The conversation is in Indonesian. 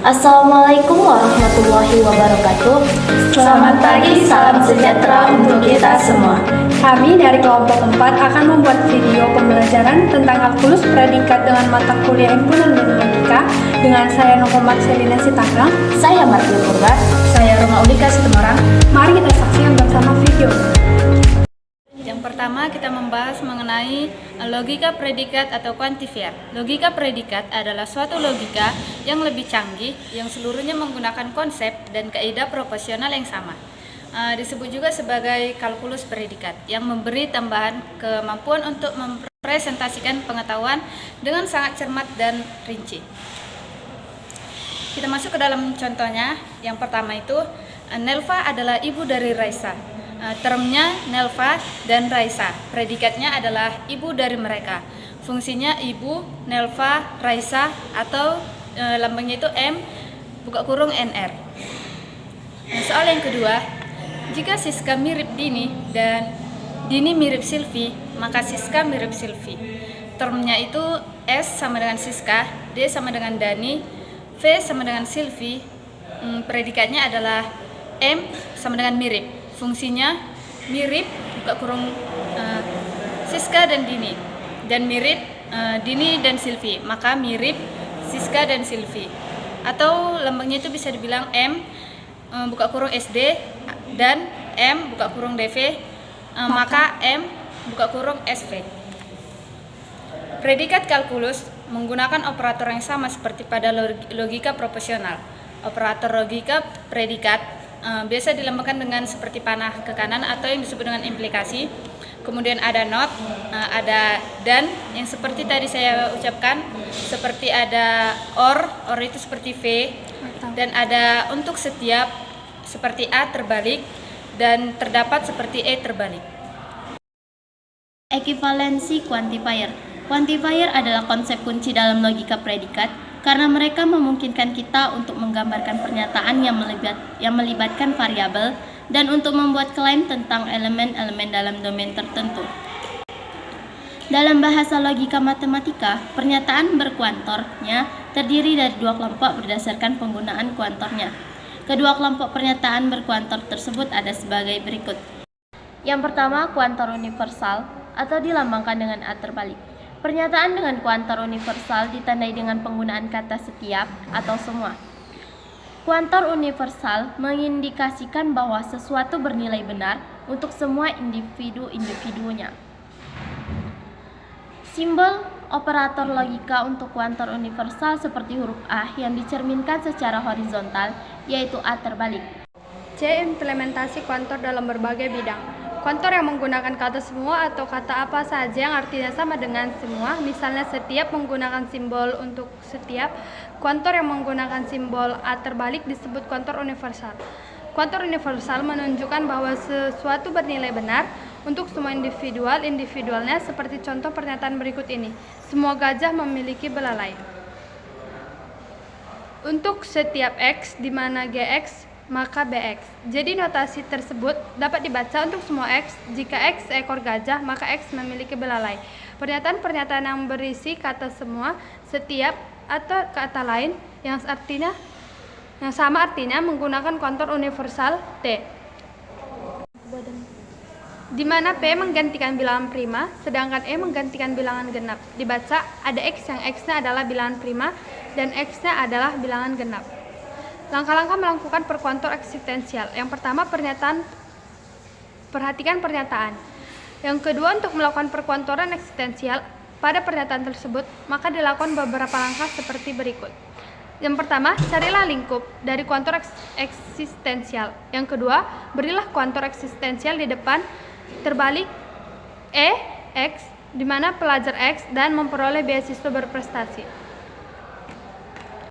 Assalamualaikum warahmatullahi wabarakatuh. Selamat pagi, salam sejahtera untuk kita semua. Kami dari kelompok 4 akan membuat video pembelajaran tentang kalkulus predikat dengan mata kuliah himpunan dan logika dengan saya Nokomat Selina Sitagang. Saya Martin Purba. Saya Roma Ulika Semarang. Mari kita saksikan bersama video. Yang pertama kita membahas mengenai logika predikat atau kuantifier. Logika predikat adalah suatu logika yang lebih canggih yang seluruhnya menggunakan konsep dan kaidah proporsional yang sama. Disebut juga sebagai kalkulus predikat yang memberi tambahan kemampuan untuk mempresentasikan pengetahuan dengan sangat cermat dan rinci. Kita masuk ke dalam contohnya. Yang pertama itu Nelva adalah ibu dari Raisa. Termnya Nelva dan Raisa, predikatnya adalah ibu dari mereka. Fungsinya ibu, Nelva, Raisa, atau lambangnya itu M buka kurung NR. Soal yang kedua, jika Siska mirip Dini dan Dini mirip Silvi, maka Siska mirip Silvi. Termnya itu S sama dengan Siska, D sama dengan Dani, V sama dengan Silvi. Predikatnya adalah M sama dengan mirip. Fungsinya mirip buka kurung Siska dan Dini, dan mirip Dini dan Silvi, maka mirip Siska dan Silvi. Atau lambangnya itu bisa dibilang M buka kurung SD dan M buka kurung DV, maka M buka kurung SV. Predikat kalkulus menggunakan operator yang sama seperti pada logika proporsional. Operator logika predikat biasa dilambangkan dengan seperti panah ke kanan atau yang disebut dengan implikasi. Kemudian ada not, ada dan, yang seperti tadi saya ucapkan, seperti ada or itu seperti V, dan ada untuk setiap seperti A terbalik, dan terdapat seperti E terbalik. Ekivalensi kuantifier. Kuantifier adalah konsep kunci dalam logika predikat karena mereka memungkinkan kita untuk menggambarkan pernyataan yang melibatkan variabel dan untuk membuat klaim tentang elemen-elemen dalam domain tertentu. Dalam bahasa logika matematika, pernyataan berkuantornya terdiri dari dua kelompok berdasarkan penggunaan kuantornya. Kedua kelompok pernyataan berkuantor tersebut ada sebagai berikut. Yang pertama, kuantor universal atau dilambangkan dengan A terbalik. Pernyataan dengan kuantor universal ditandai dengan penggunaan kata setiap atau semua. Kuantor universal mengindikasikan bahwa sesuatu bernilai benar untuk semua individu-individunya. Simbol operator logika untuk kuantor universal seperti huruf A yang dicerminkan secara horizontal, yaitu A terbalik. C. Implementasi kuantor dalam berbagai bidang. Kuantor yang menggunakan kata semua atau kata apa saja yang artinya sama dengan semua, misalnya setiap menggunakan simbol untuk setiap. Kuantor yang menggunakan simbol A terbalik disebut kuantor universal. Kuantor universal menunjukkan bahwa sesuatu bernilai benar untuk semua individualnya, seperti contoh pernyataan berikut ini. Semua gajah memiliki belalai. Untuk setiap X, di mana GX maka BX. Jadi notasi tersebut dapat dibaca untuk semua X. Jika X seekor gajah, maka X memiliki belalai. Pernyataan-pernyataan yang berisi kata semua, setiap, atau kata lain yang sama artinya menggunakan kuantor universal T. Di mana P menggantikan bilangan prima, sedangkan E menggantikan bilangan genap. Dibaca ada X yang X-nya adalah bilangan prima dan X-nya adalah bilangan genap. Langkah-langkah melakukan perkuantor eksistensial. Yang pertama, perhatikan pernyataan. Yang kedua, untuk melakukan perkuantoran eksistensial pada pernyataan tersebut, maka dilakukan beberapa langkah seperti berikut. Yang pertama, carilah lingkup dari kuantor eksistensial. Yang kedua, berilah kuantor eksistensial di depan terbalik E, X, di mana pelajar X dan memperoleh beasiswa berprestasi.